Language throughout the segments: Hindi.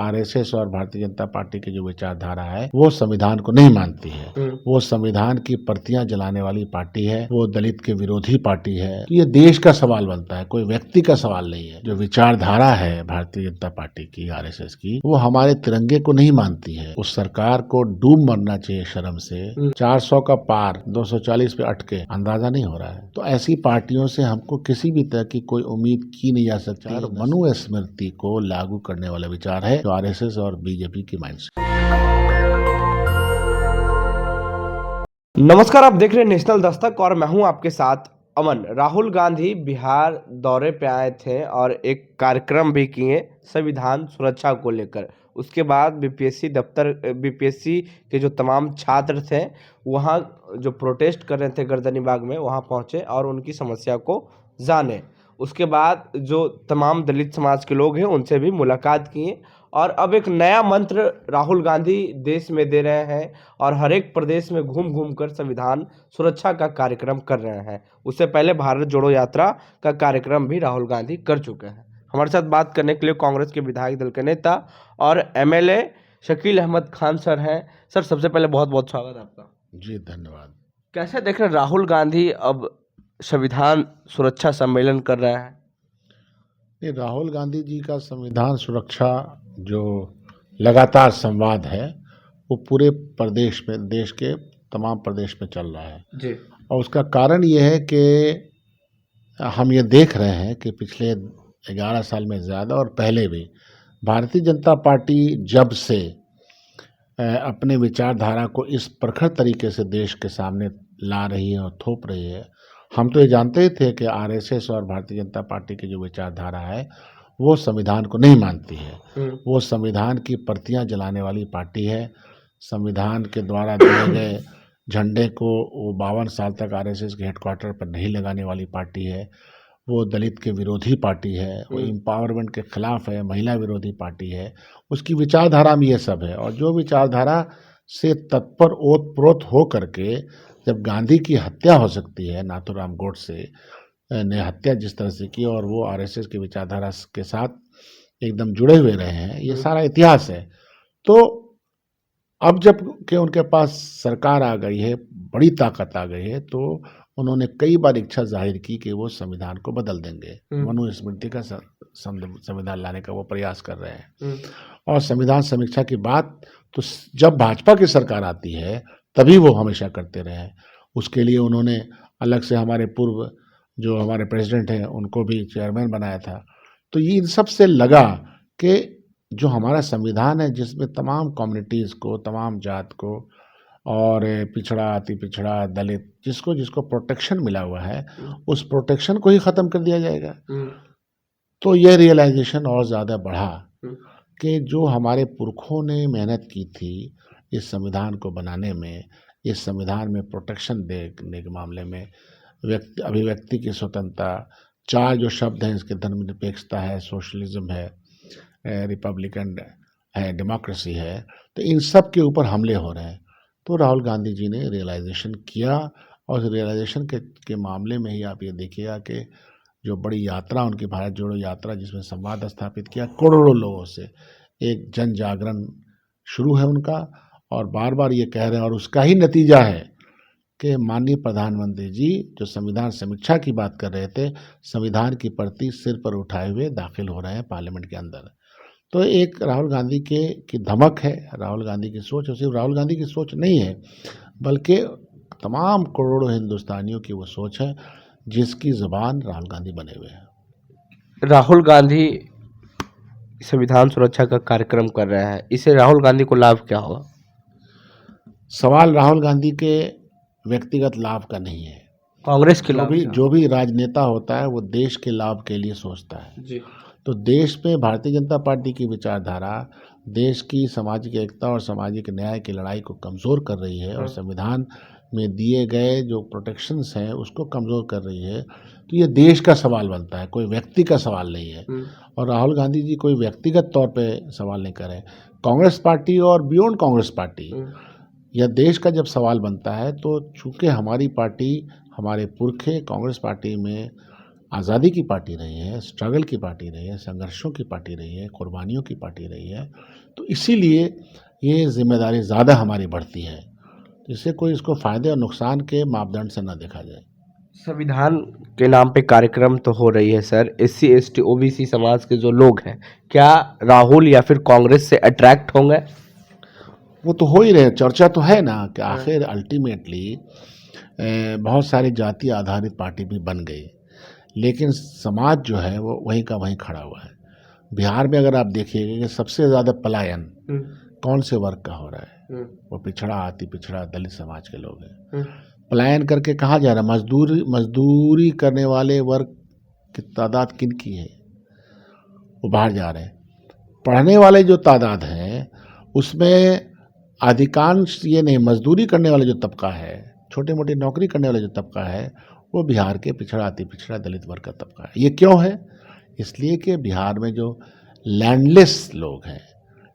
आरएसएस और भारतीय जनता पार्टी की जो विचारधारा है वो संविधान को नहीं मानती है। वो संविधान की प्रतियां जलाने वाली पार्टी है, वो दलित के विरोधी पार्टी है। तो ये देश का सवाल बनता है, कोई व्यक्ति का सवाल नहीं है। जो विचारधारा है भारतीय जनता पार्टी की, आरएसएस की, वो हमारे तिरंगे को नहीं मानती है। उस सरकार को डूब मरना चाहिए शर्म से। 400 का पार 240 पे अटके, अंदाजा नहीं हो रहा है। तो ऐसी पार्टियों से हमको किसी भी तरह की कोई उम्मीद की नहीं जा सकती। मनुस्मृति को लागू करने वाला विचार है आरएसएस और बीजेपी की माइंडसेट। नमस्कार, आप देख रहे हैं नेशनल दस्तक और मैं हूं आपके साथ अमन। राहुल गांधी बिहार दौरे पे आए थे और एक कार्यक्रम भी किए संविधान सुरक्षा को लेकर। उसके बाद बीपीएससी के जो तमाम छात्र थे वहां जो प्रोटेस्ट कर रहे थे गर्दनीबाग में, वहां पहुंचे और उनकी समस्या को जाने। उसके बाद जो तमाम दलित समाज के लोग हैं उनसे भी मुलाकात किए और अब एक नया मंत्र राहुल गांधी देश में दे रहे हैं और हर एक प्रदेश में घूम घूम कर संविधान सुरक्षा का कार्यक्रम कर रहे हैं। उससे पहले भारत जोड़ो यात्रा का कार्यक्रम भी राहुल गांधी कर चुके हैं। हमारे साथ बात करने के लिए कांग्रेस के विधायक दल के नेता और एमएलए शकील अहमद खान सर हैं। सर, सबसे पहले बहुत बहुत स्वागत है आपका। जी धन्यवाद। कैसे देख रहे हैं, राहुल गांधी अब संविधान सुरक्षा सम्मेलन कर रहे हैं? ये राहुल गांधी जी का संविधान सुरक्षा जो लगातार संवाद है वो पूरे प्रदेश में, देश के तमाम प्रदेश में चल रहा है जी। और उसका कारण ये है कि हम ये देख रहे हैं कि पिछले 11 साल में ज़्यादा और पहले भी भारतीय जनता पार्टी जब से अपने विचारधारा को इस प्रखर तरीके से देश के सामने ला रही है और थोप रही है। हम तो ये जानते ही थे कि आरएसएस और भारतीय जनता पार्टी की जो विचारधारा है वो संविधान को नहीं मानती है। वो संविधान की प्रतियां जलाने वाली पार्टी है। संविधान के द्वारा दिए गए झंडे को वो 52 साल तक आरएसएस के हेडक्वार्टर पर नहीं लगाने वाली पार्टी है। वो दलित के विरोधी पार्टी है, वो एम्पावरमेंट के खिलाफ है, महिला विरोधी पार्टी है। उसकी विचारधारा में ये सब है और जो विचारधारा से तत्पर ओतप्रोत हो करके जब गांधी की हत्या हो सकती है, नाथूराम गोडसे ने हत्या जिस तरह से की और वो आरएसएस की विचारधारा के साथ एकदम जुड़े हुए रहे हैं, ये सारा इतिहास है। तो अब जब कि उनके पास सरकार आ गई है, बड़ी ताकत आ गई है, तो उन्होंने कई बार इच्छा जाहिर की कि वो संविधान को बदल देंगे। मनुस्मृति का संविधान लाने का वो प्रयास कर रहे हैं और संविधान समीक्षा की बात तो जब भाजपा की सरकार आती है तभी वो हमेशा करते रहे हैं। उसके लिए उन्होंने अलग से हमारे पूर्व जो हमारे प्रेसिडेंट हैं उनको भी चेयरमैन बनाया था। तो ये इन सब से लगा कि जो हमारा संविधान है जिसमें तमाम कम्युनिटीज़ को, तमाम जात को और पिछड़ा, अति पिछड़ा, दलित, जिसको जिसको प्रोटेक्शन मिला हुआ है उस प्रोटेक्शन को ही ख़त्म कर दिया जाएगा। तो ये रियलाइजेशन और ज़्यादा बढ़ा कि जो हमारे पुरखों ने मेहनत की थी इस संविधान को बनाने में, इस संविधान में प्रोटेक्शन देने के मामले में, अभिव्यक्ति की स्वतंत्रता, 4 जो शब्द हैं इसके, धर्मनिरपेक्षता है, सोशलिज्म है, रिपब्लिकन है, डेमोक्रेसी है, तो इन सब के ऊपर हमले हो रहे हैं। तो राहुल गांधी जी ने रियलाइजेशन किया और रियलाइजेशन के मामले में ही आप ये देखिएगा कि जो बड़ी यात्रा उनकी भारत जोड़ो यात्रा जिसमें संवाद स्थापित किया करोड़ों लोगों से, एक जन जागरण शुरू है उनका और बार बार ये कह रहे हैं और उसका ही नतीजा है कि माननीय प्रधानमंत्री जी जो संविधान समीक्षा की बात कर रहे थे, संविधान की प्रति सिर पर उठाए हुए दाखिल हो रहे हैं पार्लियामेंट के अंदर। तो एक राहुल गांधी की धमक है, राहुल गांधी की सोच, और सिर्फ राहुल गांधी की सोच नहीं है बल्कि तमाम करोड़ों हिंदुस्तानियों की वो सोच है जिसकी ज़ुबान राहुल गांधी बने हुए हैं। राहुल गांधी संविधान सुरक्षा का कार्यक्रम कर रहे हैं, इससे राहुल गांधी को लाभ क्या होगा? सवाल राहुल गांधी के व्यक्तिगत लाभ का नहीं है। कांग्रेस के लाभ जो भी राजनेता होता है वो देश के लाभ के लिए सोचता है जी। तो देश में भारतीय जनता पार्टी की विचारधारा देश की सामाजिक एकता और सामाजिक न्याय की लड़ाई को कमज़ोर कर रही है और संविधान में दिए गए जो प्रोटेक्शंस हैं उसको कमज़ोर कर रही है। तो ये देश का सवाल बनता है, कोई व्यक्ति का सवाल नहीं है। और राहुल गांधी जी कोई व्यक्तिगत तौर पे सवाल नहीं कर रहे। कांग्रेस पार्टी और बियॉन्ड कांग्रेस पार्टी या देश का जब सवाल बनता है तो चूँकि हमारी पार्टी, हमारे पुरखे कांग्रेस पार्टी में आज़ादी की पार्टी रही है, स्ट्रगल की पार्टी रही है, संघर्षों की पार्टी रही है, कुर्बानियों की पार्टी रही है। तो इसीलिए ये जिम्मेदारी ज़्यादा हमारी बढ़ती है, जिससे कोई इसको फ़ायदे और नुकसान के मापदंड से न देखा जाए। संविधान के नाम पे कार्यक्रम तो हो रही है सर, एससी एसटी ओबीसी समाज के जो लोग हैं, क्या राहुल या फिर कांग्रेस से अट्रैक्ट होंगे? वो तो हो ही रहे, चर्चा तो है ना कि आखिर अल्टीमेटली बहुत सारी जाति आधारित पार्टी भी बन गई, लेकिन समाज जो है वो वहीं का वहीं खड़ा हुआ है। बिहार में अगर आप देखिएगा कि सबसे ज़्यादा पलायन कौन से वर्ग का हो रहा है, वो पिछड़ा, अति पिछड़ा, दलित समाज के लोग हैं। पलायन करके कहाँ जा रहा है? मजदूरी करने वाले वर्ग की तादाद किन की है? वो बाहर जा रहे हैं। पढ़ने वाले जो तादाद है उसमें अधिकांश ये नहीं, मजदूरी करने वाले जो तबका है, छोटी मोटी नौकरी करने वाले जो तबका है, वो बिहार के पिछड़ा, अति पिछड़ा, दलित वर्ग का तबका है। ये क्यों है? इसलिए कि बिहार में जो लैंडलेस लोग हैं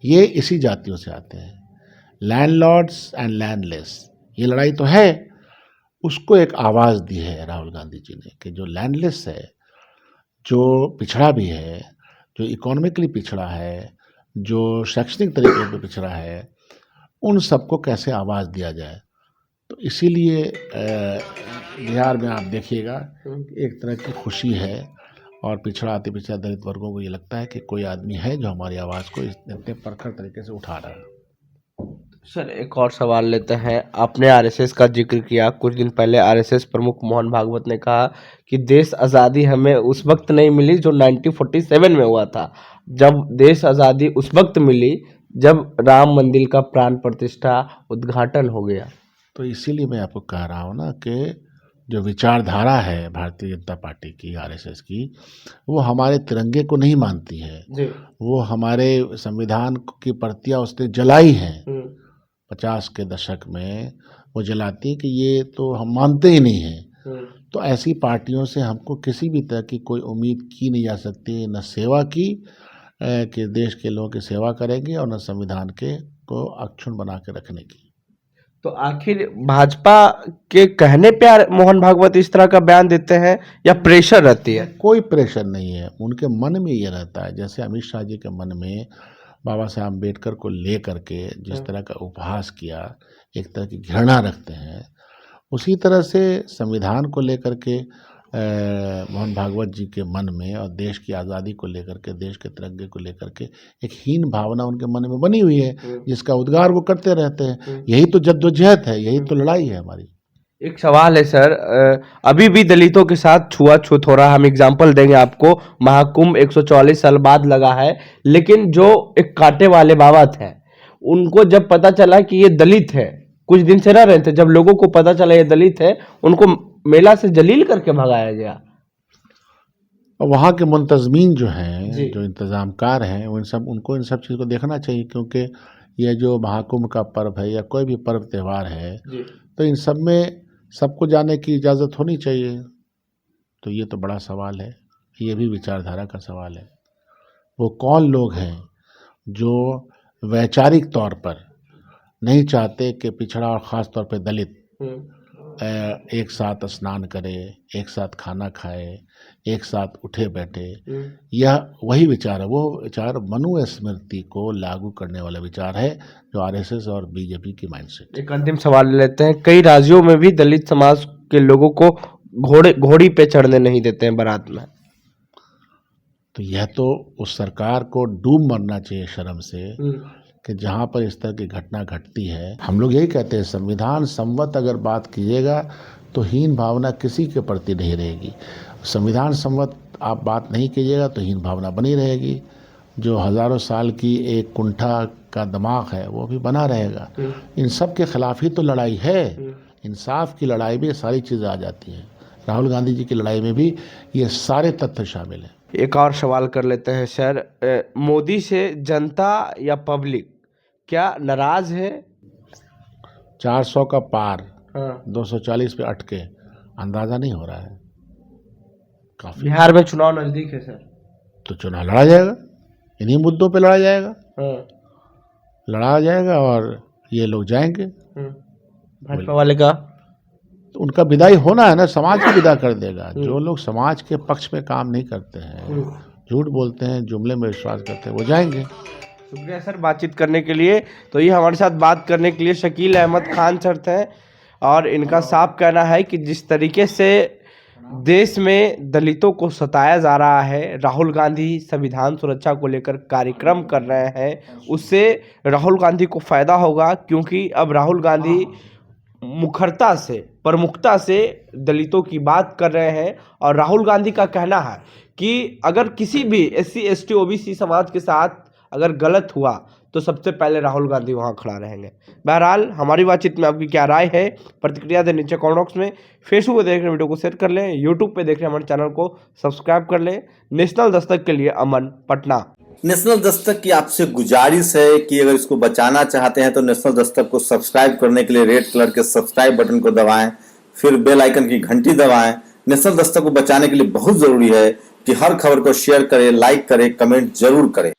ये इसी जातियों से आते हैं। लैंडलॉर्ड्स एंड लैंडलेस, ये लड़ाई तो है, उसको एक आवाज़ दी है राहुल गांधी जी ने कि जो लैंडलेस है, जो पिछड़ा भी है, जो इकोनॉमिकली पिछड़ा है, जो शैक्षणिक तरीके पे पिछड़ा है, उन सबको कैसे आवाज़ दिया जाए। तो इसीलिए बिहार में आप देखिएगा एक तरह की खुशी है, और पिछड़ा, अति पिछड़ा, दलित वर्गों को ये लगता है कि कोई आदमी है जो हमारी आवाज़ को इतने प्रखर तरीके से उठा रहा है। सर एक और सवाल लेते हैं, आपने आरएसएस का जिक्र किया, कुछ दिन पहले आरएसएस प्रमुख मोहन भागवत ने कहा कि देश आज़ादी हमें उस वक्त नहीं मिली जो 1947 में हुआ था। जब देश आज़ादी उस वक्त मिली जब राम मंदिर का प्राण प्रतिष्ठा उद्घाटन हो गया। तो इसीलिए मैं आपको कह रहा हूँ ना कि जो विचारधारा है भारतीय जनता पार्टी की, आरएसएस की, वो हमारे तिरंगे को नहीं मानती है जी। वो हमारे संविधान की प्रतियां उसने जलाई हैं 50 के दशक में, वो जलाती है कि ये तो हम मानते ही नहीं हैं। तो ऐसी पार्टियों से हमको किसी भी तरह की कोई उम्मीद की नहीं जा सकती, न सेवा की कि देश के लोगों की सेवा करेंगे, और न संविधान के को अक्षुण्ण बना के रखने की। तो आखिर भाजपा के कहने पे मोहन भागवत इस तरह का बयान देते हैं या प्रेशर रहती है? कोई प्रेशर नहीं है, उनके मन में ये रहता है। जैसे अमित शाह जी के मन में बाबा साहब अम्बेडकर को ले करके जिस तरह का उपहास किया, एक तरह की घृणा रखते हैं, उसी तरह से संविधान को लेकर के मोहन भागवत जी के मन में, और देश की आज़ादी को लेकर के, देश के तिरंगे को लेकर के एक हीन भावना उनके मन में बनी हुई है, जिसका उद्गार वो करते रहते हैं। यही तो जद्दोजहद है, यही तो लड़ाई है हमारी। एक सवाल है सर, अभी भी दलितों के साथ छुआछूत हो रहा है। हम एग्जांपल देंगे आपको, महाकुंभ 144 साल बाद लगा है, लेकिन जो एक कांटे वाले बाबा थे, उनको जब पता चला कि ये दलित है, कुछ दिन से रह रहे थे, जब लोगों को पता चला ये दलित है, उनको मेला से जलील करके भगाया गया। और वहाँ के मुंतजमीन जो हैं, जो इंतज़ामकार हैं, उनको इन सब चीज़ को देखना चाहिए, क्योंकि ये जो महाकुंभ का पर्व है या कोई भी पर्व त्यौहार है, तो इन सब में सबको जाने की इजाज़त होनी चाहिए। तो ये तो बड़ा सवाल है, ये भी विचारधारा का सवाल है। वो कौन लोग हैं जो वैचारिक तौर पर नहीं चाहते कि पिछड़ा और ख़ास तौर पे दलित एक साथ स्नान करे, एक साथ खाना खाए, एक साथ उठे बैठे? यह वही विचार है, वो विचार मनुस्मृति को लागू करने वाला विचार है, जो आरएसएस और बीजेपी की माइंडसेट। एक अंतिम सवाल लेते हैं, कई राज्यों में भी दलित समाज के लोगों को घोड़ी पे चढ़ने नहीं देते हैं बारात में। तो यह तो उस सरकार को डूब मरना चाहिए शर्म से कि जहाँ पर इस तरह की घटना घटती है। हम लोग यही कहते हैं, संविधान सम्मत अगर बात कीजिएगा तो हीन भावना किसी के प्रति नहीं रहेगी। संविधान सम्मत आप बात नहीं कीजिएगा तो हीन भावना बनी रहेगी। जो हज़ारों साल की एक कुंठा का दिमाग है वो भी बना रहेगा। इन सब के खिलाफ ही तो लड़ाई है। इंसाफ की लड़ाई में सारी चीज़ें आ जाती हैं। राहुल गांधी जी की लड़ाई में भी ये सारे तथ्य शामिल हैं। एक और सवाल कर लेते हैं सर, मोदी से जनता या पब्लिक क्या नाराज है? 400 का पार, 240 पे अटके, अंदाजा नहीं हो रहा है। काफी बिहार में चुनाव नजदीक है सर, तो चुनाव लड़ा जाएगा, इन्हीं मुद्दों पे लड़ा जाएगा, लड़ा जाएगा और ये लोग जाएंगे। भाजपा वाले का तो उनका विदाई होना है ना, समाज ही विदा कर देगा। जो लोग समाज के पक्ष में काम नहीं करते हैं, झूठ बोलते हैं, जुमले में विश्वास करते हैं, वो जाएंगे। शुक्रिया सर बातचीत करने के लिए। तो ये हमारे साथ बात करने के लिए शकील अहमद खान सर थे, और इनका साफ कहना है कि जिस तरीके से देश में दलितों को सताया जा रहा है, राहुल गांधी संविधान सुरक्षा को लेकर कार्यक्रम कर रहे हैं, उससे राहुल गांधी को फायदा होगा, क्योंकि अब राहुल गांधी मुखरता से, प्रमुखता से दलितों की बात कर रहे हैं। और राहुल गांधी का कहना है कि अगर किसी भी SC ST OBC समाज के साथ अगर गलत हुआ तो सबसे पहले राहुल गांधी वहां खड़ा रहेंगे। बहरहाल हमारी बातचीत में आपकी क्या राय है, प्रतिक्रिया दें नीचे कमेंट बॉक्स में। फेसबुक पे देख रहे वीडियो को शेयर कर लें, यूट्यूब पे देख रहे हमारे चैनल को सब्सक्राइब कर लें। नेशनल दस्तक के लिए अमन, पटना। नेशनल दस्तक की आपसे गुजारिश है कि अगर इसको बचाना चाहते हैं तो नेशनल दस्तक को सब्सक्राइब करने के लिए रेड कलर के सब्सक्राइब बटन को दबाएं, फिर बेल आइकन की घंटी दबाएं। नेशनल दस्तक को बचाने के लिए बहुत जरूरी है कि हर खबर को शेयर करें, लाइक करें, कमेंट जरूर करें।